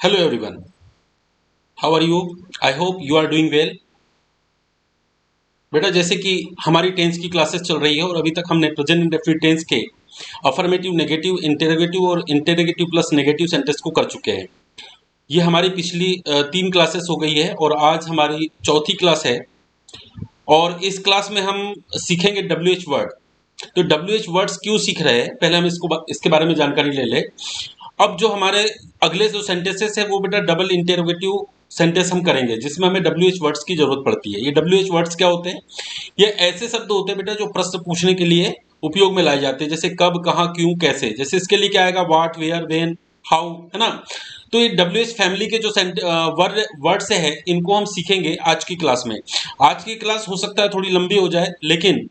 Hello everyone, how are you? I hope you are doing well. बेटा जैसे कि हमारी टेंस की क्लासेस चल रही है और अभी तक हमने प्रेजेंट इंडेफिनिट टेंस के अफर्मेटिव, नेगेटिव, इंटेरोगेटिव और इंटेरोगेटिव प्लस नेगेटिव सेंटेंस को कर चुके हैं। ये हमारी पिछली 3 क्लासेस हो गई है और आज हमारी चौथी क्लास है और इस क्लास में हम सीखेंगे डब्ल्यू एच वर्ड। तो डब्ल्यू एच वर्ड्स क्यों सीख रहे हैं, पहले हम इसके बारे में जानकारी ले लें। अब जो हमारे अगले जो सेंटेंसेस है वो बेटा डबल इंटेरोगेटिव सेंटेंस हम करेंगे जिसमें हमें डब्ल्यू एच वर्ड्स की जरूरत पड़ती है। ये डब्ल्यू एच वर्ड्स क्या होते हैं? ये ऐसे शब्द होते हैं बेटा जो प्रश्न पूछने के लिए उपयोग में लाए जाते हैं, जैसे कब, कहाँ, क्यों, कैसे। जैसे इसके लिए क्या आएगा? व्हाट, वेयर, व्हेन, हाउ, है ना। तो ये डब्ल्यू एच फैमिली के जो वर्ड से है इनको हम सीखेंगे आज की क्लास में। आज की क्लास हो सकता है थोड़ी लंबी हो जाए, लेकिन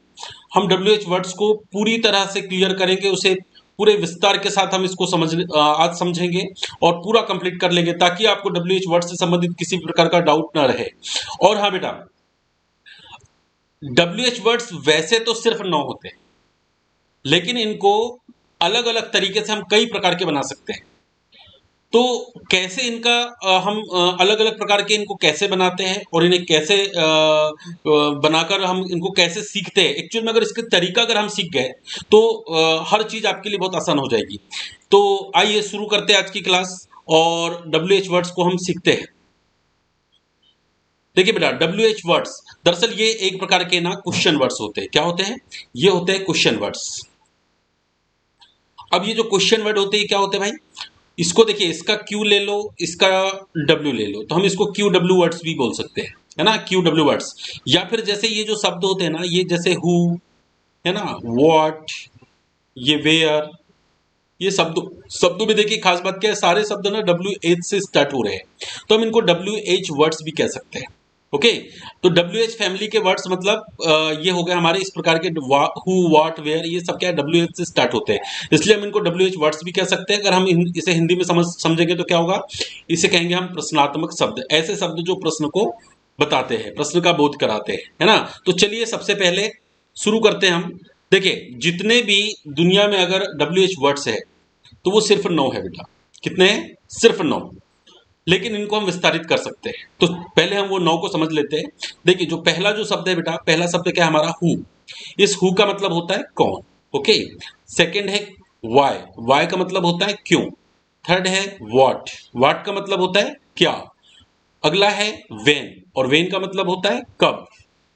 हम डब्ल्यू एच वर्ड्स को पूरी तरह से क्लियर करेंगे, उसे पूरे विस्तार के साथ हम इसको आज समझेंगे और पूरा कंप्लीट कर लेंगे ताकि आपको डब्ल्यू एच वर्ड से संबंधित किसी प्रकार का डाउट ना रहे। और हाँ बेटा, डब्ल्यू एच वर्ड्स वैसे तो सिर्फ 9 होते हैं, लेकिन इनको अलग अलग तरीके से हम कई प्रकार के बना सकते हैं। तो कैसे इनका हम अलग अलग प्रकार के इनको कैसे बनाते हैं और इन्हें कैसे बनाकर हम इनको कैसे सीखते हैं, एक्चुअल में अगर इसके तरीका अगर हम सीख गए तो हर चीज आपके लिए बहुत आसान हो जाएगी। तो आइए शुरू करते हैं आज की क्लास और डब्ल्यू एच वर्ड्स को हम सीखते हैं। देखिए बेटा, डब्ल्यू एच वर्ड्स दरअसल ये एक प्रकार के ना क्वेश्चन वर्ड्स होते हैं। क्या होते हैं? ये होते हैं क्वेश्चन वर्ड्स। अब ये जो क्वेश्चन वर्ड होते हैं क्या होते हैं भाई? इसको देखिए, इसका क्यू ले लो, इसका डब्ल्यू ले लो, तो हम इसको क्यू डब्ल्यू वर्ड्स भी बोल सकते हैं, है ना, क्यू डब्ल्यू वर्ड्स। या फिर जैसे ये जो शब्द होते हैं ना, ये जैसे हु, है ना, व्हाट, ये वेयर, ये शब्दों में देखिए खास बात क्या है, सारे शब्द ना डब्ल्यू एच से स्टार्ट हो रहे हैं, तो हम इनको डब्ल्यू एच वर्ड्स भी कह सकते हैं। ओके, तो डब्ल्यू एच फैमिली के वर्ड्स मतलब ये हो गए हमारे इस प्रकार के हु, व्हाट, वेयर, ये सब क्या है, डब्ल्यू एच से स्टार्ट होते हैं, इसलिए हम इनको डब्ल्यू एच वर्ड्स भी कह सकते हैं। अगर हम इसे हिंदी में समझेंगे तो क्या होगा? इसे कहेंगे हम प्रश्नात्मक शब्द, ऐसे शब्द जो प्रश्न को बताते हैं, प्रश्न का बोध कराते हैं, है ना। तो चलिए सबसे पहले शुरू करते हैं हम। देखिए, जितने भी दुनिया में अगर डब्ल्यू एच वर्ड्स है तो वो सिर्फ 9 है बेटा। कितने हैं? सिर्फ 9। लेकिन इनको हम विस्तारित कर सकते हैं, तो पहले हम वो 9 को समझ लेते हैं। देखिए, जो पहला जो शब्द है बेटा, पहला शब्द क्या है हमारा? हु। इस हु का मतलब होता है कौन। ओके। सेकंड है वाई, वाई का मतलब होता है क्यों। थर्ड है व्हाट, व्हाट का मतलब होता है क्या। अगला है वेन, और वेन का मतलब होता है कब।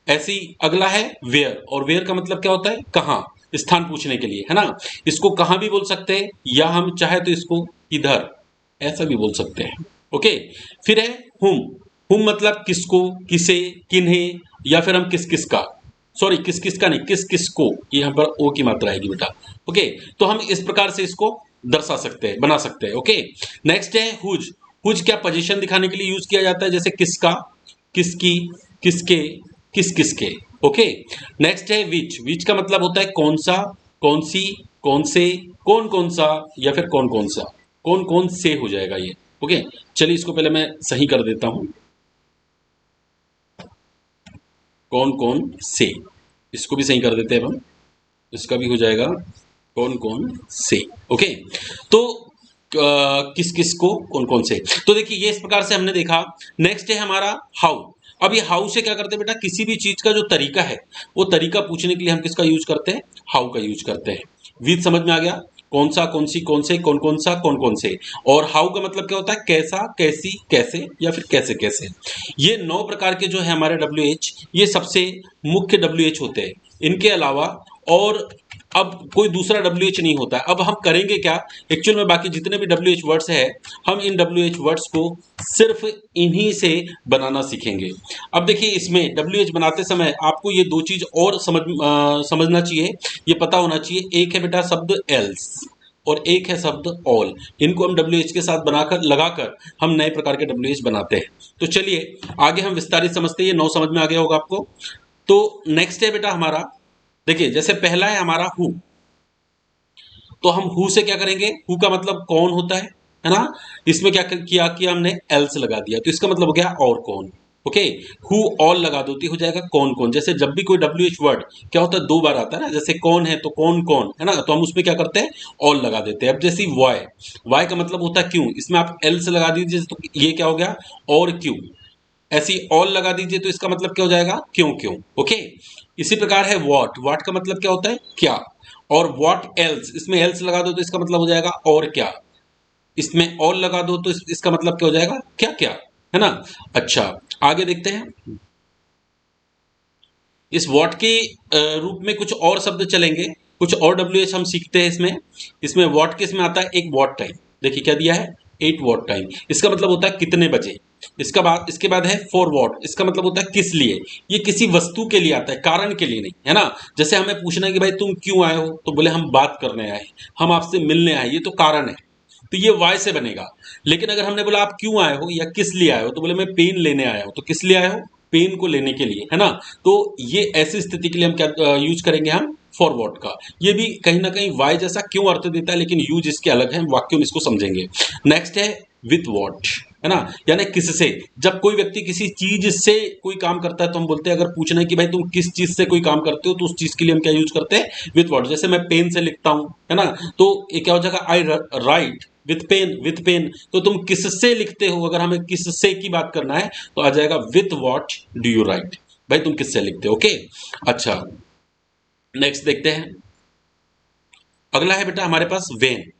ऐसी अगला है वेयर, और वेयर का मतलब क्या होता है? कहाँ, स्थान पूछने के लिए, है ना। इसको कहाँ भी बोल सकते हैं, या हम चाहे तो इसको इधर ऐसा भी बोल सकते हैं। ओके। फिर है हुम, हुम मतलब किसको, किसे, किन्हें, या फिर हम किस किस का, सॉरी किस किस का नहीं, किस किस को, ये यहाँ पर ओ की मात्रा आएगी बेटा। ओके, तो हम इस प्रकार से इसको दर्शा सकते हैं, बना सकते हैं। ओके। नेक्स्ट है हुज, हुज क्या पोजीशन दिखाने के लिए यूज किया जाता है, जैसे किसका, किसकी, किसके, किस किसके। ओके। नेक्स्ट है विच, विच का मतलब होता है कौन सा, कौन सी, कौन से, कौन कौन सा, या फिर कौन कौन सा, कौन कौन से हो जाएगा ये। ओके, चलिए इसको पहले मैं सही कर देता हूं, कौन कौन से, इसको भी सही कर देते हैं हम, इसका भी हो जाएगा कौन कौन से। ओके, तो किस किस को, कौन कौन से। तो देखिए ये इस प्रकार से हमने देखा। नेक्स्ट है हमारा हाउ। अब ये हाउ से क्या करते हैं बेटा? किसी भी चीज का जो तरीका है वो तरीका पूछने के लिए हम किसका यूज करते हैं? हाउ का यूज करते हैं। विद समझ में आ गया, कौन सा, कौन सी, कौन से, कौन कौन सा, कौन कौन से। और हाउ का मतलब क्या होता है? कैसा, कैसी, कैसे, या फिर कैसे कैसे। ये 9 प्रकार के जो है हमारे डब्ल्यू एच, ये सबसे मुख्य डब्ल्यू एच होते हैं। इनके अलावा और अब कोई दूसरा डब्ल्यू एच नहीं होता है। अब हम करेंगे क्या? एक्चुअल में बाकी जितने भी डब्ल्यू एच वर्ड्स है, हम इन डब्ल्यू एच वर्ड्स को सिर्फ इन्हीं से बनाना सीखेंगे। अब देखिए, इसमें डब्ल्यू एच बनाते समय आपको ये 2 चीज और समझना चाहिए, ये पता होना चाहिए। एक है बेटा शब्द एल्स, और एक है शब्द ऑल। इनको हम डब्ल्यू एच के साथ बनाकर, लगाकर हम नए प्रकार के डब्ल्यू एच बनाते हैं। तो चलिए आगे हम विस्तारित समझते हैं। ये 9 समझ में आ गया होगा आपको। तो नेक्स्ट है बेटा हमारा, देखिए जैसे पहला है हमारा हु, तो हम हु से क्या करेंगे? हु का मतलब कौन होता है ना। इसमें क्या किया कि हमने एल्स लगा दिया, तो इसका मतलब हो गया और कौन। ओके, हु ऑल लगा दो तो हो जाएगा कौन कौन। जैसे जब भी कोई WH वर्ड क्या होता है 2 बार आता है ना, जैसे कौन है तो कौन कौन है ना, तो हम उसमें क्या करते हैं ऑल लगा देते हैं। अब जैसे वाई, वाई का मतलब होता है क्यों, इसमें आप एल्स लगा दीजिए तो ये क्या हो गया और क्यों। ऐसी ऑल लगा दीजिए तो इसका मतलब क्या हो जाएगा क्यों क्यों। ओके, इसी प्रकार है वॉट, वॉट का मतलब क्या होता है क्या, और वॉट एल्स, इसमें एल्स लगा दो तो इसका मतलब हो जाएगा और क्या, इसमें ऑल लगा दो तो इसका मतलब क्या हो जाएगा क्या क्या, है ना। अच्छा, आगे देखते हैं। इस वॉट के रूप में कुछ और शब्द चलेंगे, कुछ और WH हम सीखते हैं इसमें। इसमें वॉट किस में आता है, एक वॉट टाइम, देखिए क्या दिया है 8 वॉट टाइम, इसका मतलब होता है कितने बजे। इसके बाद है फॉर वॉट, इसका मतलब होता है किस लिए, ये किसी वस्तु के लिए आता है, कारण के लिए नहीं, है ना। जैसे हमें पूछना है कि भाई तुम क्यों आए हो, तो बोले हम बात करने आए, हम आपसे मिलने आए, ये तो कारण है, तो ये वाई से बनेगा। लेकिन अगर हमने बोला आप क्यों आए हो या किस लिए आए हो, तो बोले मैं पेन लेने आया हूं, तो किस लिए आए हो, पेन को लेने के लिए, है ना। तो ये ऐसी स्थिति के लिए हम क्या यूज करेंगे, हम फॉरवर्ड का। ये भी कहीं ना कहीं वाई जैसा क्यों अर्थ देता है, लेकिन यूज इसके अलग है, वाक्यों में इसको समझेंगे। नेक्स्ट है विथ वॉट, है ना, यानी किससे। जब कोई व्यक्ति किसी चीज से कोई काम करता है तो हम बोलते हैं, अगर पूछना है कि भाई तुम किस चीज से कोई काम करते हो, तो उस चीज के लिए हम क्या यूज करते हैं विथ वॉट। जैसे मैं पेन से लिखता हूं, है ना, तो ये क्या हो जाएगा I write with pen, with pen, तो तुम किससे लिखते हो, अगर हमें किससे की बात करना है तो आ जाएगा with what do you right, भाई तुम किससे लिखते हो। ओके, अच्छा नेक्स्ट देखते हैं। अगला है बेटा हमारे पास वेन।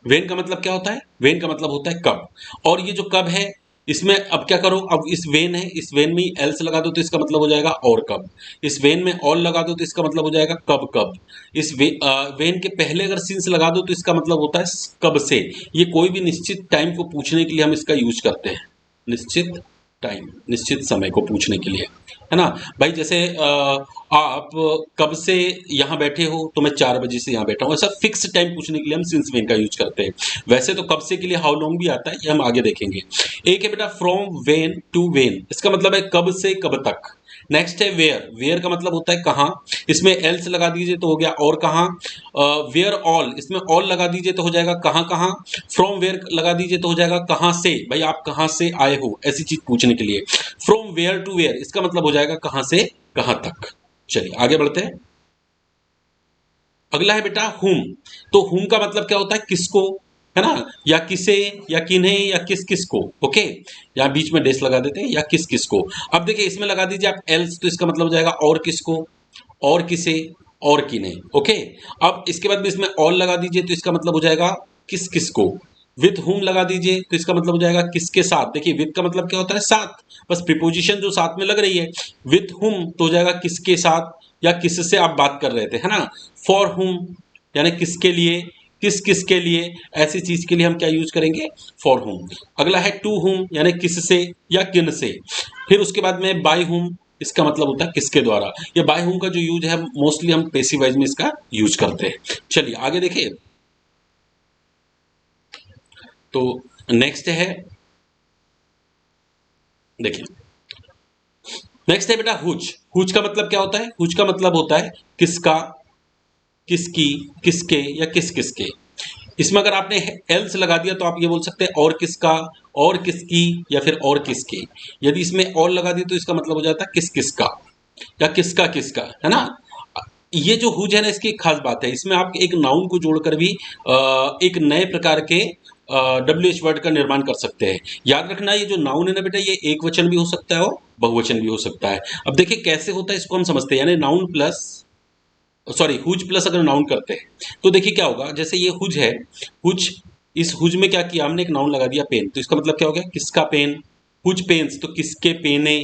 वेन का मतलब क्या होता है, वेन का मतलब होता है कब। और ये जो कब है, इसमें अब क्या करो, अब इस वेन है, इस वेन में एल्स लगा दो तो इसका मतलब हो जाएगा और कब। इस वेन में ऑल लगा दो तो इसका मतलब हो जाएगा कब कब। वेन के पहले अगर सिंस लगा दो तो इसका मतलब होता है कब से। ये कोई भी निश्चित टाइम को पूछने के लिए हम इसका यूज करते हैं, निश्चित टाइम, निश्चित समय को पूछने के लिए, है ना। भाई जैसे आप कब से यहाँ बैठे हो, तो मैं 4 बजे से यहाँ बैठा हूँ, ऐसा फिक्स टाइम पूछने के लिए हम सिंस वेन का यूज करते हैं। वैसे तो कब से के लिए हाउ लॉन्ग भी आता है, ये हम आगे देखेंगे। एक है बेटा फ्रॉम वेन टू वेन, इसका मतलब है कब से कब तक। नेक्स्ट है वेयर, वेयर का मतलब होता है कहाँ, इसमें एल्स लगा दीजिए तो हो गया और कहाँ। वेयर ऑल, इसमें ऑल लगा दीजिए तो हो जाएगा कहाँ कहाँ। फ्रॉम वेयर लगा दीजिए तो हो जाएगा कहाँ से, भाई आप कहाँ से आए हो, ऐसी चीज पूछने के लिए। फ्रॉम वेयर टू वेयर, इसका मतलब हो जाएगा कहाँ से कहाँ तक। चलिए आगे बढ़ते हैं। अगला है बेटा हुम। तो हुम का मतलब क्या होता है किसको, है ना, या किसे, या किन्हें, या किस किस को। ओके, यहाँ बीच में डेस लगा देते हैं, या किस किस को। अब देखिए इसमें लगा दीजिए आप एल्स, तो इसका मतलब हो जाएगा और किसको, और किसे, और किन्हें। ओके, अब इसके बाद में इसमें ऑल लगा दीजिए तो इसका मतलब हो जाएगा किस किस को। विथ हुम लगा दीजिए तो इसका मतलब हो जाएगा किसके साथ। देखिए विथ का मतलब क्या होता है साथ, बस प्रीपोजिशन जो साथ में लग रही है। विथ हुम तो हो जाएगा किसके साथ, या किससे आप बात कर रहे थे, है ना। फॉर हुम यानी किसके लिए, किस किस के लिए, ऐसी चीज के लिए हम क्या यूज करेंगे फॉर हुम। अगला है टू हुम यानी किससे या किन से। फिर उसके बाद में बाय हुम, इसका मतलब होता है किसके द्वारा। ये बाय हुम का जो यूज है मोस्टली हम पैसिव वॉइस में इसका यूज करते हैं। चलिए आगे देखिए। तो नेक्स्ट है, देखिए नेक्स्ट है बेटा हुज। हुज का मतलब क्या होता है, हुज का मतलब होता है किसका, किसकी, किसके, या किस किसके। इसमें अगर आपने एल्स लगा दिया तो आप ये बोल सकते हैं और किसका, और किसकी, या फिर और किसके। यदि इसमें और लगा दिया तो इसका मतलब हो जाता है किस किसका, या किसका किसका, है ना। ये जो हुज है ना, इसकी एक खास बात है, इसमें आप एक नाउन को जोड़कर भी एक नए प्रकार के WH वर्ड का निर्माण कर सकते हैं। याद रखना ये जो नाउन है ना बेटा, ये एक वचन भी हो सकता है और बहुवचन भी हो सकता है। अब देखिए कैसे होता है इसको हम समझते हैं, यानी noun plus, sorry whose plus अगर नाउन करते हैं तो देखिए क्या होगा। जैसे ये हुज है, हुज, इस हुज में क्या किया हमने, एक नाउन लगा दिया पेन, तो इसका मतलब क्या हो गया किसका पेन। हुज पेन्स तो किसके पेने।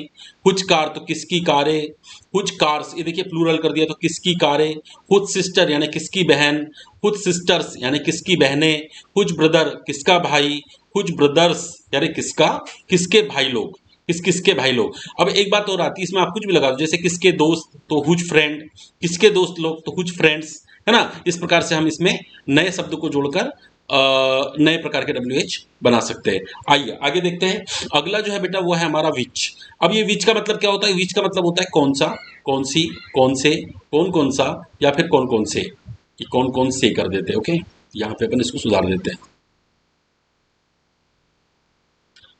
हुज कार तो किसकी कारें। हुज कार्स, ये देखिए प्लूरल कर दिया तो किसकी कारें। हुज सिस्टर यानी किसकी बहन। हुज सिस्टर्स यानी किसकी बहनें। हुज ब्रदर किसका भाई। हुज ब्रदर्स यानी किसका, किसके भाई लोग, किस किसके भाई लोग। अब एक बात और आती है इसमें, आप कुछ भी लगा दो, जैसे किसके दोस्त तो हुज फ्रेंड, किसके दोस्त लोग तो हुज फ्रेंड्स, है ना। इस प्रकार से हम इसमें नए शब्द को जोड़कर नए प्रकार के WH बना सकते हैं। आइए आगे देखते हैं। अगला जो है बेटा वो है हमारा विच। अब ये विच का मतलब क्या होता है, विच का मतलब होता है कौन सा, कौन सी, कौन से, कौन सा, या फिर कौन कौन से। ये कौन कौन से कर देते हैं। ओके, यहाँ पे अपन इसको सुधार देते हैं,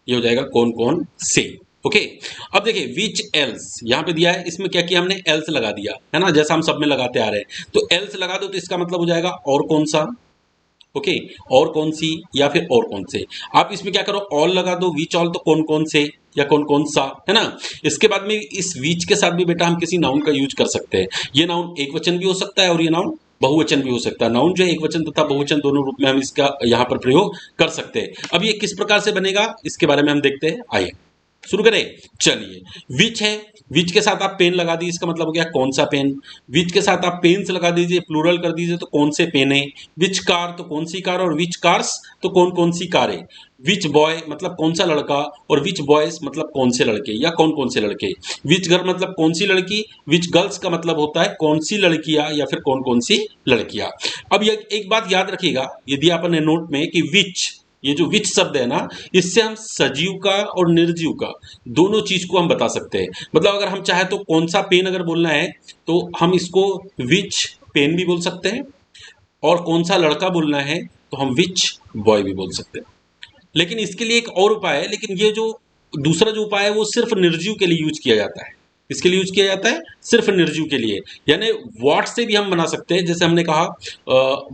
ये हो जाएगा कौन कौन से। ओके। अब देखिए विच एल्स यहाँ पे दिया है, इसमें क्या किया हमने, एल्स लगा दिया है ना, जैसा हम सब में लगाते आ रहे हैं। तो एल्स लगा दो तो इसका मतलब हो जाएगा और कौन सा, ओके, और कौन सी या फिर और कौन से। आप इसमें क्या करो, ऑल लगा दो, विच ऑल तो कौन कौन से या कौन कौन सा, है ना। इसके बाद में इस विच के साथ भी बेटा हम किसी नाउन का यूज कर सकते हैं। ये नाउन एक वचन भी हो सकता है और ये नाउन बहुवचन भी हो सकता है। नाउन जो है एक वचन तथा बहुवचन दोनों रूप में हम इसका यहाँ पर प्रयोग कर सकते हैं। अब ये किस प्रकार से बनेगा इसके बारे में हम देखते हैं, आइए शुरू करें। चलिए, विच है, विच के साथ आप पेन लगा दीजिए, इसका मतलब हो गया कौन सा पेन। विच के साथ आप पेन्स लगा दीजिए, प्लूरल कर दीजिए तो कौन से पेन है। विच कार तो कौन सी कार, और विच कार्स तो कौन कौन सी कारें। विच बॉय मतलब कौन सा लड़का, और विच बॉयज मतलब कौन से लड़के या कौन कौन से लड़के। विच गर्ल मतलब कौन सी लड़की, विच गर्ल्स का मतलब होता है कौन सी लड़कियां या फिर कौन कौन सी लड़कियां। अब ये एक बात याद रखिएगा, ये दिया अपन ने नोट में कि विच, ये जो विच शब्द है ना, इससे हम सजीव का और निर्जीव का दोनों चीज को हम बता सकते हैं। मतलब अगर हम चाहे तो कौन सा पेन अगर बोलना है तो हम इसको विच पेन भी बोल सकते हैं, और कौन सा लड़का बोलना है तो हम विच बॉय भी बोल सकते हैं। लेकिन इसके लिए एक और उपाय है, लेकिन ये जो दूसरा जो उपाय है वो सिर्फ निर्जीव के लिए यूज किया जाता है। इसके लिए यूज किया जाता है सिर्फ निर्जीव के लिए, यानी वॉट से भी हम बना सकते हैं। जैसे हमने कहा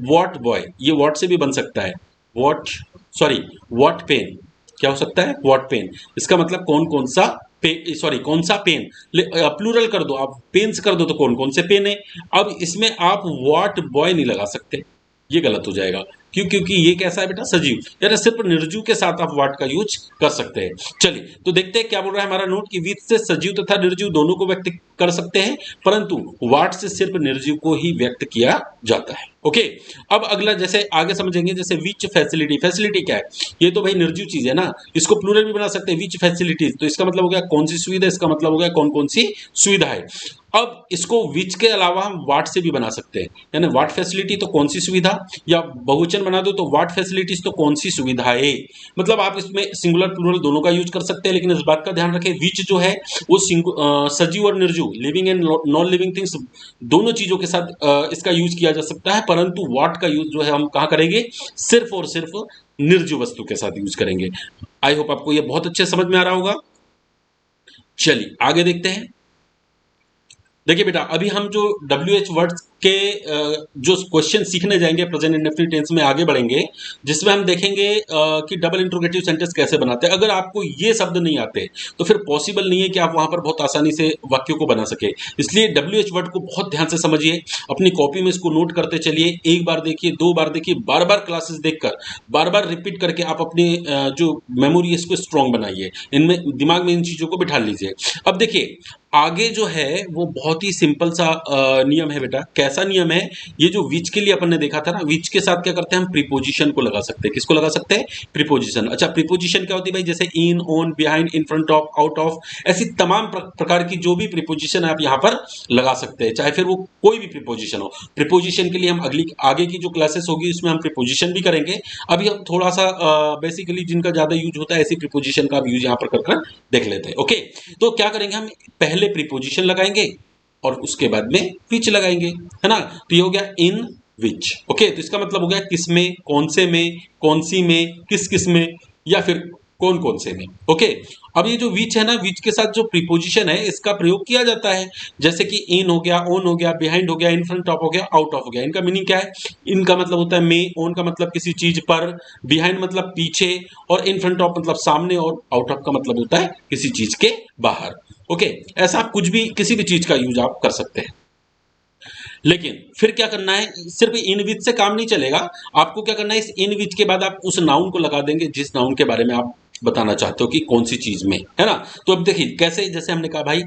वॉट बॉय, ये वॉट से भी बन सकता है, वॉट, सॉरी वॉट पेन, क्या हो सकता है, वॉट पेन। इसका मतलब कौन कौन सा सॉरी कौन सा पेन, प्लूरल कर दो आप, पेन्स कर दो तो कौन कौन से पेन है। अब इसमें आप वॉट बॉय नहीं लगा सकते, ये गलत हो जाएगा। क्यों, क्योंकि ये कैसा है बेटा, सजीव, यानी सिर्फ निर्जीव के साथ आप वाट का यूज कर सकते हैं। चलिए तो देखते हैं क्या बोल रहा है हमारा नोट, कि विच से सजीव तथा निर्जीव दोनों को व्यक्त कर सकते हैं, परंतु वाट से सिर्फ निर्जीव को ही व्यक्त किया जाता है। ओके, अब अगला जैसे आगे समझेंगे, जैसे विच फैसिलिटी, फैसिलिटी क्या है, ये तो भाई निर्जीव चीज है ना, इसको प्लूरल भी बना सकते हैं, विच फैसिलिटीज, तो इसका मतलब हो गया कौन सी सुविधा, इसका मतलब हो गया कौन कौन सी सुविधा है। अब इसको विच के अलावा हम वाट से भी बना सकते हैं, यानी वाट फैसिलिटी तो कौन सी सुविधा, या बहुवचन बना दो तो वाट फैसिलिटीज तो कौन सी सुविधाएं। मतलब आप इसमें सिंगुलर प्लूरल दोनों का यूज कर सकते हैं, लेकिन इस बात का ध्यान रखें विच जो है वो सजीव और निर्जीव, living and non living things दोनों चीजों के साथ इसका यूज किया जा सकता है, परंतु वाट का यूज जो है हम कहाँ करेंगे, सिर्फ और सिर्फ निर्जीव वस्तु के साथ यूज करेंगे। आई होप आपको ये बहुत अच्छे समझ में आ रहा होगा। चलिए आगे देखते हैं। देखिए बेटा, अभी हम जो WH वर्ड्स के जो क्वेश्चन सीखने जाएंगे प्रेजेंट इंडेफिनिट टेंस में, आगे बढ़ेंगे, जिसमें हम देखेंगे कि डबल इंट्रोगेटिव सेंटेंस कैसे बनाते हैं। अगर आपको ये शब्द नहीं आते तो फिर पॉसिबल नहीं है कि आप वहां पर बहुत आसानी से वाक्यों को बना सके। इसलिए WH वर्ड को बहुत ध्यान से समझिए, अपनी कॉपी में इसको नोट करते चलिए, एक बार देखिए, दो बार देखिए, बार बार क्लासेस देखकर बार बार रिपीट करके आप अपनी जो मेमोरी इसको स्ट्रांग बनाइए, इनमें दिमाग में इन चीजों को बिठा लीजिए। अब देखिए आगे जो है वो बहुत ही सिंपल सा नियम है बेटा। कैसा नियम है, ये जो विच के लिए अपन ने देखा था ना, विच के साथ क्या करते हैं हम, प्रीपोजिशन को लगा सकते हैं। किसको लगा सकते हैं, प्रीपोजिशन। अच्छा प्रीपोजिशन क्या होती है भाई, जैसे in, on, behind, in front of, out of, ऐसी तमाम प्रकार की जो भी प्रीपोजिशन है आप यहाँ पर लगा सकते हैं, चाहे फिर वो कोई भी प्रीपोजिशन हो। प्रीपोजिशन के लिए हम अगली आगे की जो क्लासेस होगी उसमें हम प्रीपोजिशन भी करेंगे। अभी हम थोड़ा सा बेसिकली जिनका ज्यादा यूज होता है ऐसी प्रीपोजिशन का यूज यहाँ पर कर देख लेते हैं। ओके, तो क्या करेंगे हम, पहले प्रीपोजिशन लगाएंगे और उसके बाद में विच लगाएंगे, है ना। तो ये हो गया इन विच। ओके, तो इसका मतलब हो गया किस में, कौन से में, कौन सी में, किस किस में, या फिर कौन कौन से में। ओके, अब ये जो विच है ना, विच के साथ जो प्रीपोजिशन है इसका प्रयोग किया जाता है, जैसे कि इन हो गया, ऑन हो गया, बिहाइंड हो गया, इन फ्रंट ऑफ हो गया, आउट ऑफ हो गया। इनका मीनिंग क्या है, इनका मतलब होता है में, ऑन का मतलब किसी चीज पर, बिहाइंड मतलब पीछे, और इन फ्रंट ऑफ मतलब सामने, और आउट ऑफ का मतलब होता है किसी चीज के बाहर। ओके, ऐसा आप कुछ भी किसी भी चीज का यूज आप कर सकते हैं। लेकिन फिर क्या करना है, सिर्फ इन विच से काम नहीं चलेगा, आपको क्या करना है, इस इन विच के बाद आप उस नाउन को लगा देंगे जिस नाउन के बारे में आप बताना चाहते हो कि कौन सी चीज में, है ना। तो अब देखिए कैसे, जैसे हमने कहा भाई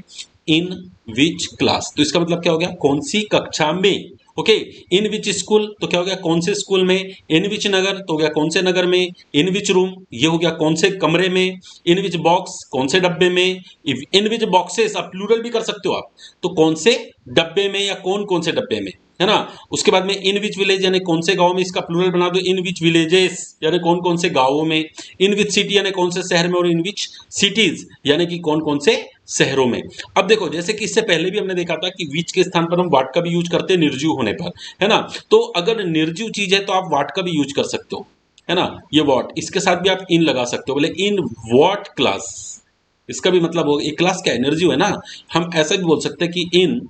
इन विच क्लास, तो इसका मतलब क्या हो गया, कौन सी कक्षा में। ओके, इन विच स्कूल तो क्या हो गया, कौन से स्कूल में। इन विच नगर तो हो गया कौन से नगर में। इन विच रूम ये हो गया कौन से कमरे में। इन विच बॉक्स कौन से डब्बे में। इन विच बॉक्सेस आप प्लूरल भी कर सकते हो आप, तो कौन से डब्बे में या कौन कौन से डब्बे में, है ना। उसके बाद में इन विच विलेज यानी कौन से गांव में, इसका प्लूरल बना दो इन विच विलेजेस यानी कौन कौन से गांवों में। इन विच सिटी यानी कौन से शहर में, और इन विच सिटीज यानी कि कौन कौन से शहरों में। अब देखो जैसे कि इससे पहले भी हमने देखा था कि विच के स्थान पर हम वाट का भी यूज करते हैं निर्जीव होने पर, है ना। तो अगर निर्जीव चीज है तो आप वाट का भी यूज कर सकते हो, है ना। ये वॉट, इसके साथ भी आप इन लगा सकते हो, बोले इन वॉट क्लास, इसका भी मतलब हो, एक क्लास क्या है, निर्जीव है ना। हम ऐसा भी बोल सकते हैं कि इन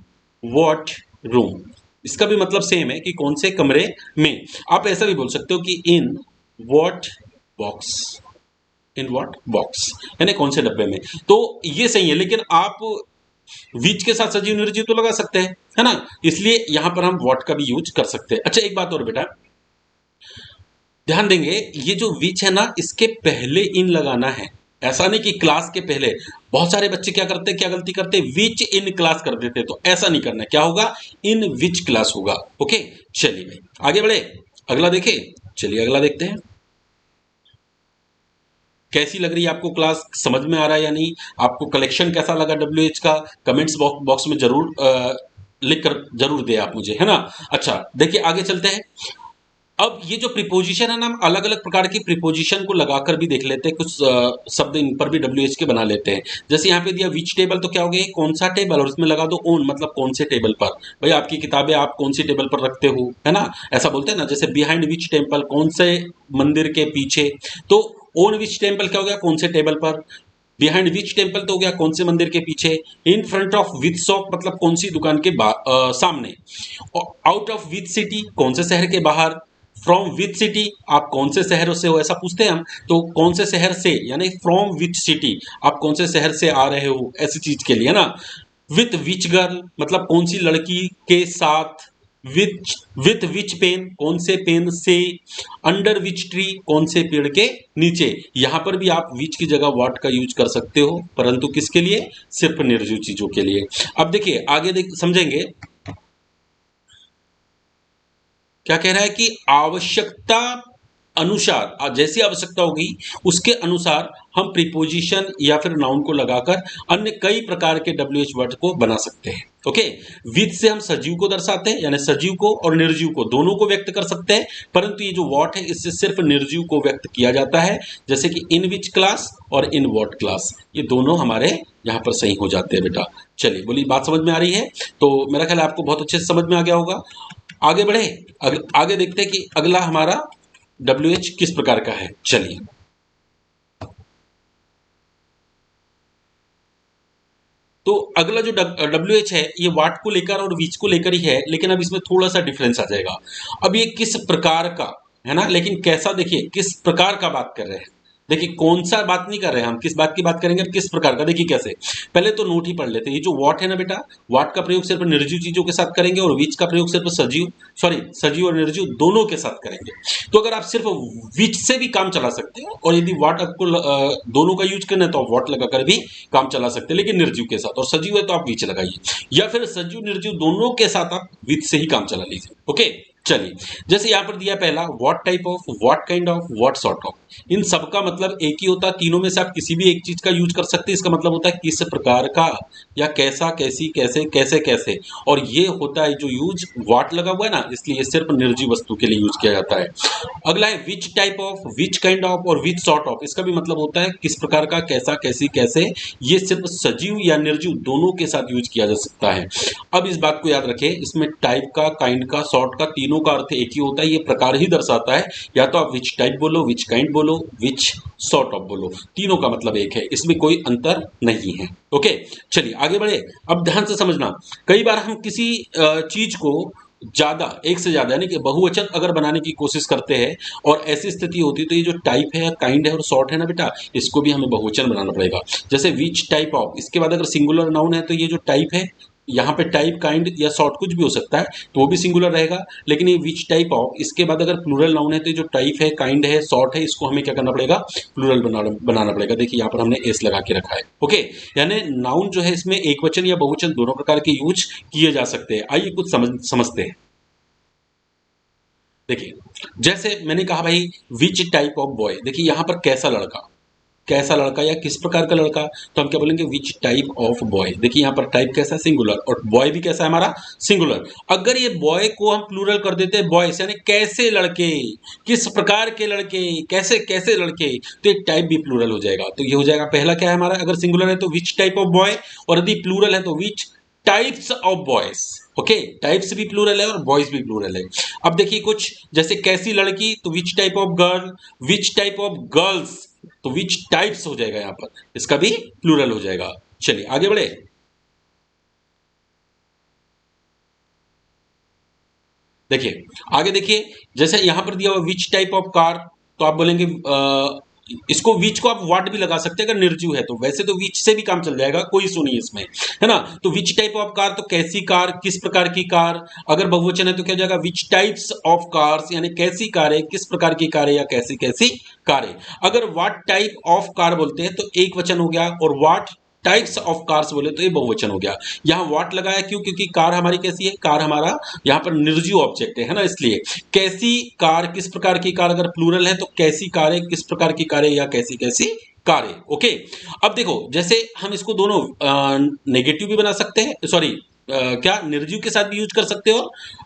व्हाट रूम, इसका भी मतलब सेम है कि कौन से कमरे में। आप ऐसा भी बोल सकते हो कि in what box, in what box यानी कौन से डब्बे में। तो ये सही है, लेकिन आप विच के साथ सजीव निर्जीव तो लगा सकते हैं, है ना, इसलिए यहां पर हम व्हाट का भी यूज कर सकते हैं। अच्छा एक बात और बेटा ध्यान देंगे, ये जो विच है ना, इसके पहले इन लगाना है, ऐसा नहीं कि क्लास के पहले। बहुत सारे बच्चे क्या करते हैं, क्या गलती करते हैं, विच इन क्लास कर देते हैं, तो ऐसा नहीं करना है। क्या होगा, इन विच क्लास होगा। ओके चलिए भाई आगे बढ़े, अगला देखे, चलिए अगला देखते हैं। कैसी लग रही है आपको क्लास, समझ में आ रहा है या नहीं, आपको कलेक्शन कैसा लगा WH का, कमेंट्स बॉक्स में जरूर लिख कर जरूर दे आप मुझे, है ना। अच्छा देखिए आगे चलते हैं। अब ये जो प्रीपोजिशन है ना, हम अलग अलग प्रकार की प्रीपोजिशन को लगाकर भी देख लेते हैं, कुछ शब्द इन पर भी WH के बना लेते हैं। जैसे यहाँ पे दिया विच टेबल, तो क्या हो गया, कौन सा टेबल, और उसमें लगा दो ओन, मतलब कौन से टेबल पर। भाई आपकी किताबें आप कौन सी टेबल पर रखते हो, है ना, ऐसा बोलते हैं ना। जैसे बिहाइंड विच टेम्पल, कौन से मंदिर के पीछे, तो ओन विच टेम्पल क्या हो गया, कौन से टेबल पर। बिहाइंड विच टेम्पल तो हो गया कौन से मंदिर के पीछे। इन फ्रंट ऑफ विच शॉप, मतलब कौन सी दुकान के सामने। आउट ऑफ विच सिटी, कौन से शहर के बाहर। फ्रॉम विच सिटी, आप कौन से शहर से हो, ऐसा पूछते हैं हम, तो कौन से शहर से, यानी फ्रॉम विच सिटी, आप कौन से शहर से आ रहे हो, ऐसी चीज के लिए, है ना। विथ विच गर्ल, मतलब कौन सी लड़की के साथ। विथ विच पेन, कौन से पेन से। अंडर विच ट्री, कौन से पेड़ के नीचे। यहां पर भी आप विच की जगह व्हाट का यूज कर सकते हो, परंतु किसके लिए, सिर्फ निर्जीव चीजों के लिए। अब देखिए आगे समझेंगे क्या कह रहा है कि आवश्यकता अनुसार, जैसी आवश्यकता होगी उसके अनुसार हम प्रीपोजिशन या फिर नाउन को लगाकर अन्य कई प्रकार के WH वर्ड को बना सकते हैं। ओके, विच से हम सजीव को दर्शाते हैं, यानी सजीव को और निर्जीव को दोनों को व्यक्त कर सकते हैं, परंतु ये जो व्हाट है इससे सिर्फ निर्जीव को व्यक्त किया जाता है। जैसे कि इन विच क्लास और इन व्हाट क्लास, ये दोनों हमारे यहाँ पर सही हो जाते हैं बेटा। चलिए बोलिए, बात समझ में आ रही है, तो मेरा ख्याल है आपको बहुत अच्छे से समझ में आ गया होगा। आगे बढ़े, आगे देखते हैं कि अगला हमारा WH किस प्रकार का है। चलिए तो अगला जो WH है ये वाट को लेकर और विच को लेकर ही है, लेकिन अब इसमें थोड़ा सा डिफरेंस आ जाएगा। अब ये किस प्रकार का है ना, लेकिन कैसा, देखिए किस प्रकार का बात कर रहे हैं। देखिए कौन सा बात नहीं कर रहे हैं हम, किस बात की बात करेंगे और किस प्रकार का। देखिए कैसे, पहले तो नोट ही पढ़ लेते हैं। ये जो वॉट है ना बेटा, वाट का प्रयोग सिर्फ निर्जीव चीजों के साथ करेंगे और विच का प्रयोग सिर्फ सजीव, सॉरी सजीव और निर्जीव दोनों के साथ करेंगे। तो अगर आप सिर्फ विच से भी काम चला सकते हैं, और यदि वाट आपको दोनों का यूज करना है तो आप वाट लगाकर भी काम चला सकते हैं, लेकिन निर्जीव के साथ। और सजीव है तो आप विच लगाइए, या फिर सजीव निर्जीव दोनों के साथ आप विच से ही काम चला लीजिए। ओके चलिए, जैसे यहां पर दिया पहला, what type of, what kind of, what sort of. इन सब का मतलब एक ही होता है, तीनों में से आप किसी भी एक चीज का यूज कर सकते हैं। इसका मतलब होता है किस प्रकार का, या कैसा, कैसी, कैसे, कैसे, कैसे। और ये होता है जो यूज व्हाट लगा हुआ है ना, इसलिए सिर्फ निर्जीव वस्तु के लिए यूज किया जाता है। अगला है which type of, which kind of और विच सॉर्ट ऑफ। इसका भी मतलब होता है किस प्रकार का, कैसा, कैसी, कैसे। ये सिर्फ सजीव या निर्जीव दोनों के साथ यूज किया जा सकता है। अब इस बात को याद रखें, इसमें टाइप का, काइंड का, सॉर्ट का, तीनों का अर्थ एक ही होता है, ये प्रकार ही दर्शाता है। या तो आप विच टाइप बोलो, विच काइंड बोलो, विच सॉर्ट ऑफ बोलो, तीनों का मतलब एक है, इसमें कोई अंतर नहीं है। ओके चलिए आगे बढ़े। अब ध्यान से समझना, कई बार हम किसी चीज को ज्यादा, एक से ज्यादा यानी कि बहुवचन अगर बनाने की कोशिश करते हैं, और ऐसी स्थिति होती है, तो ये जो टाइप है, काइंड है और सॉर्ट है ना बेटा, इसको भी हमें बहुवचन बनाना पड़ेगा। जैसे विच टाइप ऑफ, इसके बाद अगर सिंगुलर नाउन है तो ये जो टाइप है, यहाँ पे टाइप, काइंड या सॉर्ट कुछ भी हो सकता है, तो वो भी सिंगुलर रहेगा। लेकिन ये विच टाइप ऑफ, इसके बाद अगर प्लूरल नाउन है तो ये जो टाइप है, काइंड है, सॉर्ट है, इसको हमें क्या करना पड़ेगा, प्लूरल बनाना पड़ेगा। देखिए यहाँ पर हमने एस लगा के रखा है। ओके, यानी नाउन जो है इसमें एक वचन या बहुवचन दोनों प्रकार के यूज किए जा सकते हैं। आइए कुछ समझते हैं। देखिए जैसे मैंने कहा भाई, विच टाइप ऑफ बॉय, देखिए यहां पर कैसा लड़का, कैसा लड़का या किस प्रकार का लड़का, तो हम क्या बोलेंगे, विच टाइप ऑफ बॉय। देखिए यहां पर टाइप कैसा है, सिंगुलर, और बॉय भी कैसा है हमारा, सिंगुलर। अगर ये बॉय को हम प्लूरल कर देते हैं बॉयस, यानी कैसे लड़के, किस प्रकार के लड़के, कैसे कैसे लड़के, तो ये टाइप भी प्लूरल हो जाएगा। तो ये हो जाएगा, पहला क्या है हमारा, अगर सिंगुलर है तो विच टाइप ऑफ बॉय, और यदि प्लूरल है तो which types of boys. Okay, types भी प्लूरल है और बॉयज भी प्लूरल है। अब देखिए कुछ, जैसे कैसी लड़की तो which type of girl, which type of girls, तो विच टाइप्स हो जाएगा, यहां पर इसका भी प्लूरल हो जाएगा। चलिए आगे बढ़े। देखिए आगे देखिए, जैसे यहां पर दिया हुआ विच टाइप ऑफ कार, तो आप बोलेंगे इसको विच को आप व्हाट भी लगा सकते हैं अगर निर्जीव है तो, वैसे तो विच से भी काम चल जाएगा, कोई इशू नहीं इसमें, है ना। तो विच टाइप ऑफ कार, तो कैसी कार, किस प्रकार की कार। अगर बहुवचन है तो क्या हो जाएगा, विच टाइप्स ऑफ कार्स, यानी कैसी कारें, किस प्रकार की कारें या कैसी कैसी कारें। अगर व्हाट टाइप ऑफ कार बोलते हैं तो एक वचन हो गया, और व्हाट टाइप्स ऑफ कार्स बोले तो ये बहुवचन हो गया। यहां व्हाट लगाया क्यों, क्योंकि कार हमारी कैसी है, कार हमारा यहाँ पर निर्जीव ऑब्जेक्ट है ना, इसलिए। कैसी कार, किस प्रकार की कार, अगर प्लूरल है तो कैसी कारें, किस प्रकार की कारें या कैसी कैसी कारें। ओके। अब देखो जैसे हम इसको दोनों नेगेटिव भी बना सकते हैं, सॉरी क्या निर्जीव के साथ भी यूज कर सकते हो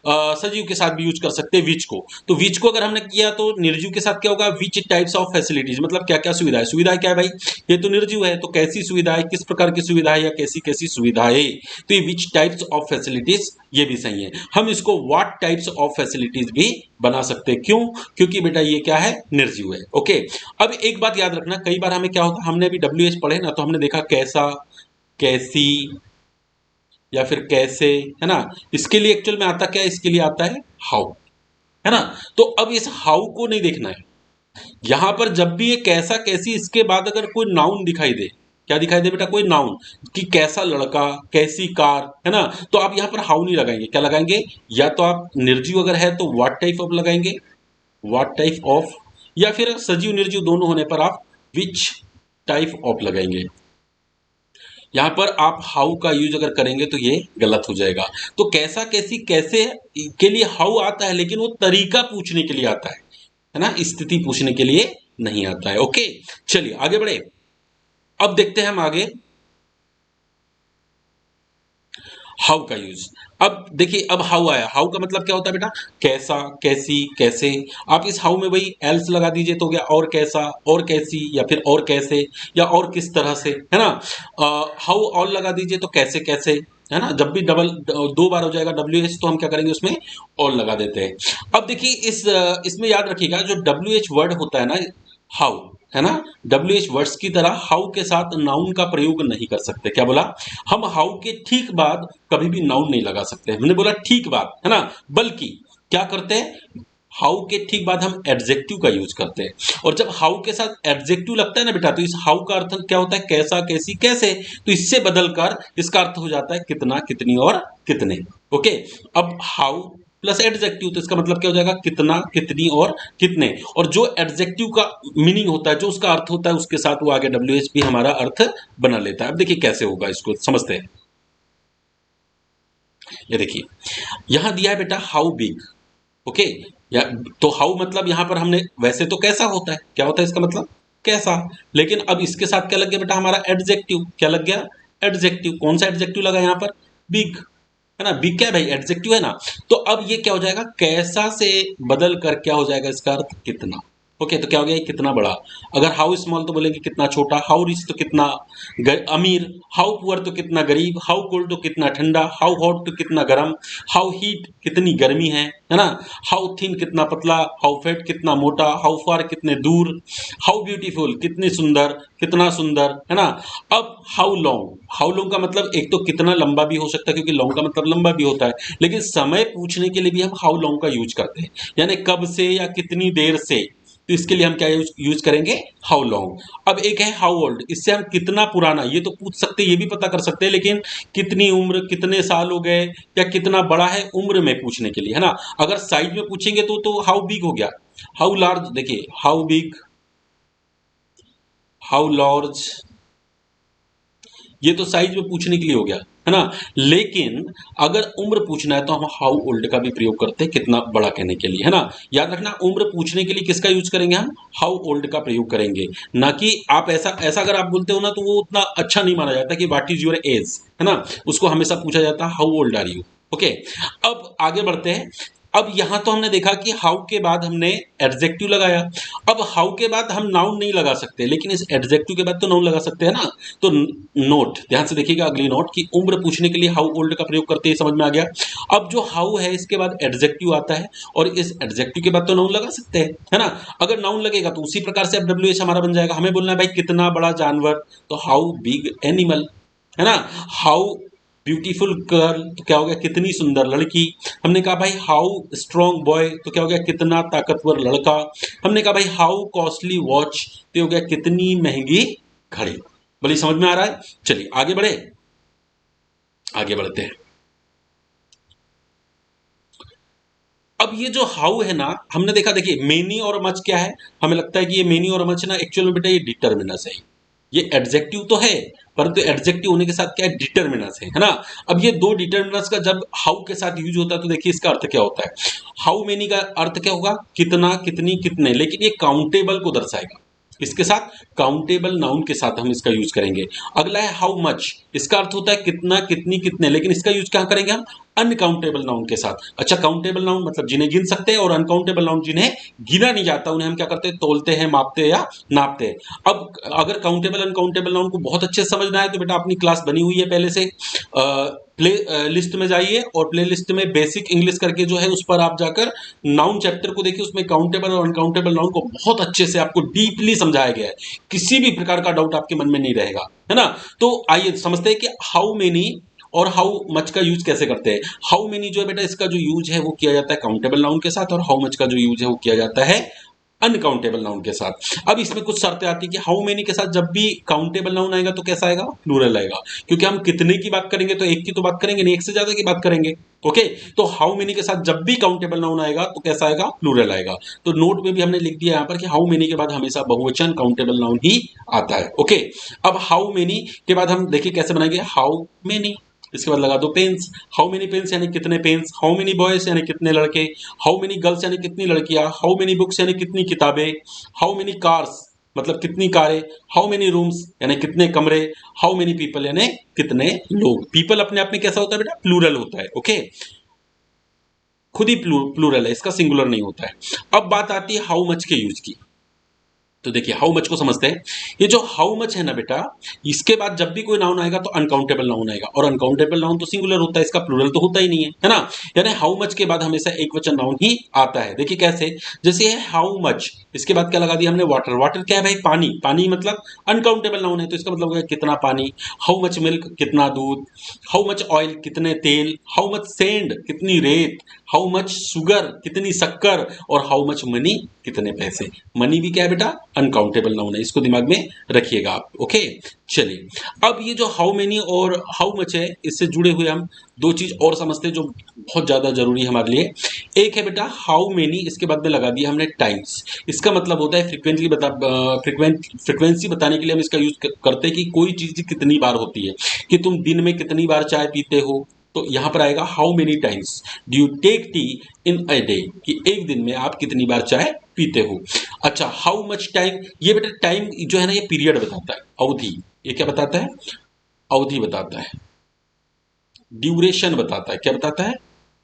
और सजीव के साथ भी यूज कर सकते हैं विच को। तो विच को अगर हमने किया तो निर्जीव के साथ क्या होगा, विच टाइप्स ऑफ फैसिलिटीज, मतलब क्या क्या सुविधाएं। सुविधाएं क्या है भाई, ये तो निर्जीव है, तो कैसी सुविधाएं, किस प्रकार की सुविधाएं या कैसी कैसी सुविधाएं, तो ये विच टाइप्स ऑफ फैसिलिटीज ये भी सही है। हम इसको व्हाट टाइप्स ऑफ फैसिलिटीज भी बना सकते हैं, क्यों, क्योंकि बेटा ये क्या है, निर्जीव है। ओके। अब एक बात याद रखना, कई बार हमें क्या होता है, हमने अभी WH पढ़े ना, तो हमने देखा कैसा, कैसी या फिर कैसे, है ना। इसके लिए एक्चुअल में आता क्या है, इसके लिए आता है हाउ, है ना। तो अब इस हाउ को नहीं देखना है, यहां पर जब भी ये कैसा कैसी इसके बाद अगर कोई नाउन दिखाई दे, क्या दिखाई दे बेटा, कोई नाउन, कि कैसा लड़का, कैसी कार, है ना, तो आप यहां पर हाउ नहीं लगाएंगे, क्या लगाएंगे, या तो आप निर्जीव अगर है तो व्हाट टाइप ऑफ लगाएंगे, व्हाट टाइप ऑफ, या फिर सजीव निर्जीव दोनों होने पर आप विच टाइप ऑफ लगाएंगे। यहां पर आप हाउ का यूज अगर करेंगे तो ये गलत हो जाएगा। तो कैसा, कैसी, कैसे के लिए हाउ आता है, लेकिन वो तरीका पूछने के लिए आता है ना, स्थिति पूछने के लिए नहीं आता है। ओके। चलिए आगे बढ़े। अब देखते हैं हम आगे हाउ का यूज। अब देखिए, अब हाउ आया, हाउ का मतलब क्या होता है बेटा, कैसा, कैसी, कैसे। आप इस हाउ में वही एल्स लगा दीजिए तो हो गया और कैसा, और कैसी, या फिर और कैसे, या और किस तरह से, है ना। हाउ और लगा दीजिए तो कैसे कैसे, है ना। जब भी डबल दो बार हो जाएगा WH तो हम क्या करेंगे, उसमें और लगा देते हैं। अब देखिए इसमें याद रखिएगा, जो WH वर्ड होता है ना, हाउ, है ना, WH वर्ड्स की तरह हाउ के साथ नाउन का प्रयोग नहीं कर सकते। क्या बोला, हम हाउ के ठीक बाद कभी भी नाउन नहीं लगा सकते। हमने बोला ठीक बाद, है ना, बल्कि क्या करते हैं, हाउ के ठीक बाद हम एडजेक्टिव का यूज करते हैं। और जब हाउ के साथ एडजेक्टिव लगता है ना बेटा, तो इस हाउ का अर्थ क्या होता है, कैसा, कैसी, कैसे। तो इससे बदलकर इसका अर्थ हो जाता है कितना, कितनी और कितने। ओके। अब हाउ प्लस एडजेक्टिव, तो इसका मतलब क्या हो जाएगा, कितना, कितनी और कितने। और जो एडजेक्टिव का मीनिंग होता है, जो उसका अर्थ होता है, उसके साथ वो आगे WH भी हमारा अर्थ बना लेता है। अब देखिए कैसे होगा, इसको समझते हैं। ये देखिए यहां दिया है बेटा हाउ बिग। ओके। या तो हाउ मतलब यहां पर हमने, वैसे तो कैसा होता है, क्या होता है इसका मतलब, कैसा। लेकिन अब इसके साथ क्या लग गया बेटा, हमारा एडजेक्टिव, क्या लग गया, एडजेक्टिव। कौन सा एडजेक्टिव लगा यहां पर, बिग, है ना। बिग क्या है भाई, एडजेक्टिव है ना। तो अब ये क्या हो जाएगा, कैसा से बदल कर क्या हो जाएगा, इसका अर्थ कितना। ओके। तो क्या हो गया, ये कितना बड़ा। अगर हाउ स्मॉल तो बोलेंगे कितना छोटा, हाउ रिच तो कितना अमीर, हाउ पुअर तो कितना गरीब, हाउ कोल्ड तो कितना ठंडा, हाउ हॉट तो कितना गर्म, हाउ हीट कितनी गर्मी है ना, हाउ थिन कितना पतला, हाउ फैट कितना मोटा, हाउ फार कितने दूर, हाउ ब्यूटीफुल कितनी सुंदर, कितना सुंदर, है ना। अब हाउ लॉन्ग, हाउ लॉन्ग का मतलब एक तो कितना लंबा भी हो सकता है, क्योंकि लॉन्ग का मतलब लंबा भी होता है, लेकिन समय पूछने के लिए भी हम हाउ लॉन्ग का यूज करते हैं, यानी कब से या कितनी देर से। तो इसके लिए हम क्या यूज करेंगे, हाउ लॉन्ग। अब एक है हाउ ओल्ड, इससे हम कितना पुराना ये तो पूछ सकते हैं, ये भी पता कर सकते हैं, लेकिन कितनी उम्र, कितने साल हो गए, या कितना बड़ा है उम्र में पूछने के लिए, है ना। अगर साइज में पूछेंगे तो हाउ बिग हो गया। हाउ लार्ज, देखिए हाउ बिग, हाउ लार्ज, ये तो साइज में पूछने के लिए हो गया, है ना। लेकिन अगर उम्र पूछना है तो हम हाउ ओल्ड का भी प्रयोग करते हैं, कितना बड़ा कहने के लिए, है ना। याद रखना, उम्र पूछने के लिए किसका यूज करेंगे, हम हाउ ओल्ड का प्रयोग करेंगे। ना कि आप ऐसा ऐसा अगर आप बोलते हो ना, तो वो उतना अच्छा नहीं माना जाता कि व्हाट इज योर एज, है ना। उसको हमेशा पूछा जाता है how old are you. Okay. अब आगे बढ़ते हैं। अब यहां तो हमने देखा कि हाउ के बाद हमने एडजेक्टिव लगाया। अब हाउ के बाद हम नाउन नहीं लगा सकते, लेकिन इस एडजेक्टिव के बाद तो नाउन लगा सकते हैं ना। तो नोट ध्यान से देखिएगा, अगली नोट की उम्र पूछने के लिए हाउ ओल्ड का प्रयोग करते हैं, समझ में आ गया। अब जो हाउ है इसके बाद एडजेक्टिव आता है, और इस एडजेक्टिव के बाद तो नाउन लगा सकते हैं, है ना। अगर नाउन लगेगा तो उसी प्रकार से अब डब्ल्यू हमारा बन जाएगा। हमें बोलना है भाई कितना बड़ा जानवर, तो हाउ बिग एनिमल, है ना। हाउ ब्यूटीफुल गर्ल, तो क्या हो गया कितनी सुंदर लड़की। हमने कहा भाई हाउ स्ट्रॉन्ग बॉय, तो क्या हो गया कितना ताकतवर लड़का। हमने कहा भाई हाउ कॉस्टली वॉच, तो हो गया कितनी महंगी घड़ी। बोलिए समझ में आ रहा है। चलिए आगे बढ़े, आगे बढ़ते हैं। अब ये जो हाउ है ना, हमने देखा, देखिए मेनी और मच क्या है, हमें लगता है कि ये मेनी और मच ना एक्चुअल में बेटा ये डिटर्मिनस है। ये एडजेक्टिव तो है, परंतु एडजेक्टिव होने के साथ क्या है, डिटर्मिनस है ना। अब ये दो डिटर्मिनस का जब हाउ के साथ यूज होता है तो देखिए इसका अर्थ क्या होता है। हाउ मेनी का अर्थ क्या होगा, कितना, कितनी, कितने, लेकिन ये काउंटेबल को दर्शाएगा। इसके साथ काउंटेबल नाउन के साथ हम इसका यूज करेंगे। अगला है हाउ मच, इसका अर्थ होता है कितना, कितनी, कितने, लेकिन इसका यूज क्या करेंगे हम, अनकाउंटेबल नाउन के साथ। अच्छा, काउंटेबल नाउन मतलब जिन्हें गिन सकते हैं, और अनकाउंटेबल नाउन जिन्हें गिना नहीं जाता, उन्हें हम क्या करते हैं, तोलते हैं, मापते हैं या नापते हैं। अब अगर काउंटेबल अनकाउंटेबल नाउन को बहुत अच्छे से समझना है तो बेटा अपनी क्लास बनी हुई है पहले से, प्ले लिस्ट में जाइए और प्ले लिस्ट में बेसिक इंग्लिश करके जो है उस पर आप जाकर नाउन चैप्टर को देखिए, उसमें काउंटेबल और अनकाउंटेबल नाउन को बहुत अच्छे से आपको डीपली समझाया गया है। किसी भी प्रकार का डाउट आपके मन में नहीं रहेगा, है ना। तो आइए समझते हैं कि हाउ मेनी और हाउ मच का यूज कैसे करते हैं। हाउ मेनी जो है बेटा इसका जो यूज है वो किया जाता है काउंटेबल नाउन के साथ, और हाउ मच का जो यूज है वो किया जाता है अनकाउंटेबल नाउन के साथ। अब इसमें कुछ शर्तें आती है कि हाउ मेनी के साथ जब भी काउंटेबल नाउन आएगा तो कैसा आएगा, प्लूरल आएगा, क्योंकि हम कितने की बात करेंगे तो एक की तो बात करेंगे नहीं, एक से ज्यादा की बात करेंगे। ओके, तो हाउ मेनी के साथ जब भी काउंटेबल नाउन आएगा तो कैसा आएगा, प्लूरल आएगा। तो नोट में भी हमने लिख दिया यहाँ पर कि हाउ मेनी के बाद हमेशा बहुवचन काउंटेबल नाउन ही आता है। ओके, अब हाउ मेनी के बाद हम देखिए कैसे बनाएंगे, हाउ मेनी, इसके बाद लगा दो पेन्स। हाउ मेनी पेन्स यानी कितने पेन्स। हाउ मेनी बॉयज यानी कितने लड़के। हाउ मेनी गर्ल्स यानी कितनी लड़कियां। हाउ मेनी बुक्स यानी कितनी किताबें। हाउ मेनी कार्स मतलब कितनी कारें। हाउ मेनी रूम्स यानी कितने कमरे। हाउ मेनी पीपल यानी कितने लोग। पीपल अपने आप में कैसा होता है बेटा, प्लूरल होता है। ओके, खुद ही प्लूरल है, इसका सिंगुलर नहीं होता है। अब बात आती है हाउ मच के यूज की। तो देखिए हाउ मच को समझते हैं। ये जो हाउ मच है ना बेटा, इसके बाद जब भी कोई नाउन आएगा तो अनकाउंटेबल नाउन आएगा, और अनकाउंटेबल नाउन तो सिंगुलर होता है, इसका प्लूरल तो होता ही नहीं है ना। यानी हाउ मच के बाद हमेशा एक वचन नाउन ही आता है। देखिए कैसे, जैसे है हाउ मच, इसके बाद क्या लगा दिया हमने, वाटर। वाटर क्या है भाई, पानी। पानी मतलब अनकाउंटेबल नाउन है, तो इसका मतलब हो गया कितना पानी। हाउ मच मिल्क कितना दूध। हाउ मच ऑयल कितने तेल। हाउ मच सेंड कितनी रेत। हाउ मच शुगर कितनी शक्कर। और हाउ मच मनी कितने पैसे। मनी भी क्या है बेटा, अनकाउंटेबल नाउन है, इसको दिमाग में रखिएगा आप। ओके, चलिए अब ये जो हाउ मेनी और हाउ मच है, इससे जुड़े हुए हम दो चीज और समझते हैं जो बहुत ज्यादा जरूरी है हमारे लिए। एक है बेटा हाउ मेनी, इसके बाद में लगा दिया हमने टाइम्स। इसका मतलब होता है फ्रिक्वेंसी बताने के लिए हम इसका यूज करते हैं कि कोई चीज कितनी बार होती है, कि तुम दिन में कितनी बार चाय पीते हो। तो यहां पर आएगा how many times do you take tea in a day, कि एक दिन में आप कितनी बार चाय पीते हो। अच्छा, हाउ मच टाइम, ये बेटा टाइम जो है ना ये पीरियड बताता है, अवधि। ये क्या बताता है, अवधि बताता है, ड्यूरेशन बताता है। क्या बताता है,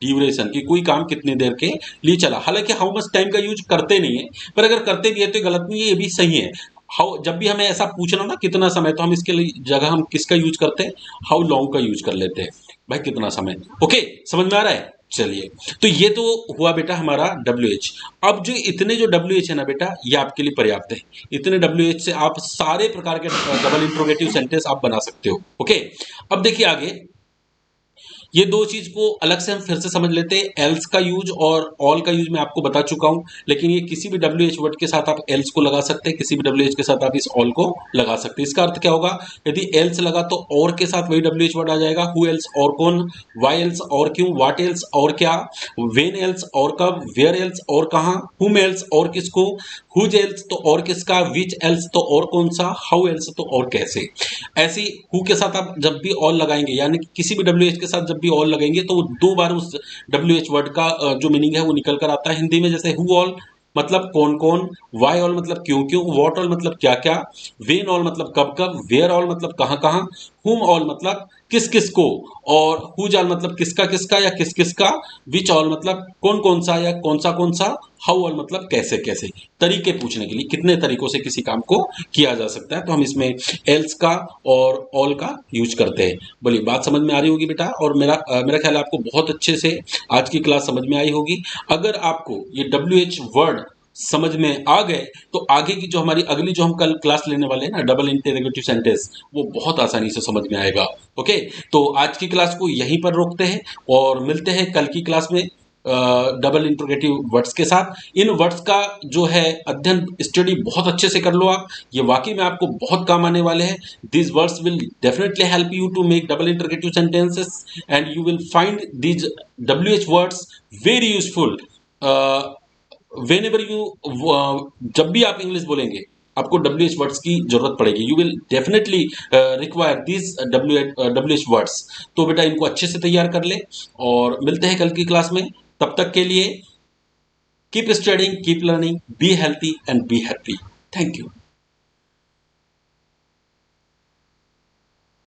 ड्यूरेशन, कि कोई काम कितनी देर के लिए चला। हालांकि हाउ मच टाइम का यूज करते नहीं है, पर अगर करते भी है तो गलत नहीं है, ये भी सही है। हाउ, जब भी हमें ऐसा पूछना ना कितना समय, तो हम इसके लिए जगह हम किसका यूज करते हैं, हाउ लॉन्ग का यूज कर लेते हैं, भाई कितना समय। ओके, समझ में आ रहा है। चलिए, तो ये तो हुआ बेटा हमारा WH। अब जो इतने जो WH है ना बेटा, ये आपके लिए पर्याप्त है। इतने WH से आप सारे प्रकार के डबल इंट्रोगेटिव सेंटेंस आप बना सकते हो। ओके, अब देखिए आगे, ये दो चीज को अलग से हम फिर से समझ लेते हैं। एल्स का यूज और ऑल का यूज मैं आपको बता चुका हूं, लेकिन ये किसी भी WH वर्ड के साथ आप एल्स को लगा सकते हैं, किसी भी WH के साथ आप इस ऑल को लगा सकते हैं। इसका अर्थ क्या होगा, यदि एल्स लगा तो और के साथ वही WH वर्ड आ जाएगा। हु एल्स और कौन, वाई एल्स और क्यों, व्हाट एल्स और क्या, वेन एल्स और कब, वेयर एल्स और कहां, हुम एल्स और किसको, हुज एल्स तो और किसका, विच एल्स तो और कौन सा, हाउ एल्स तो और कैसे। ऐसे ही हु के साथ आप जब भी ऑल लगाएंगे, यानी कि किसी भी WH के साथ जब भी ऑल लगाएंगे तो वो दो बार उस WH वर्ड का जो मीनिंग है वो निकल कर आता है हिंदी में। जैसे हु ऑल मतलब कौन कौन, वाई ऑल मतलब क्यों क्यों, वॉट ऑल मतलब क्या क्या, वेन ऑल मतलब कब कब, वेयर ऑल मतलब कहां कहां, whom all मतलब किस किस को, और whose all मतलब किसका किसका या किस किसका, which all मतलब कौन कौन सा या कौन सा, how all मतलब कैसे कैसे, तरीके पूछने के लिए कितने तरीकों से किसी काम को किया जा सकता है, तो हम इसमें else का और all का यूज करते हैं। बोलिए बात समझ में आ रही होगी बेटा, और मेरा ख्याल है आपको बहुत अच्छे से आज की क्लास समझ में आई होगी। अगर आपको ये WH वर्ड समझ में आ गए तो आगे की जो हमारी अगली जो हम कल क्लास लेने वाले हैं ना, डबल इंटरोगेटिव सेंटेंस, वो बहुत आसानी से समझ में आएगा। ओके, तो आज की क्लास को यहीं पर रोकते हैं और मिलते हैं कल की क्लास में डबल इंटरोगेटिव वर्ड्स के साथ। इन वर्ड्स का जो है अध्ययन स्टडी बहुत अच्छे से कर लो आप, ये वाकई में आपको बहुत काम आने वाले हैं। This words will definitely help you to make double interrogative sentences and you will find these WH words very useful whenever you जब भी आप इंग्लिश बोलेंगे आपको WH वर्ड्स की जरूरत पड़ेगी, you will definitely require this WH words. तो बेटा इनको अच्छे से तैयार कर ले और मिलते हैं कल की क्लास में। तब तक के लिए keep studying, keep learning, be healthy and be happy. Thank you.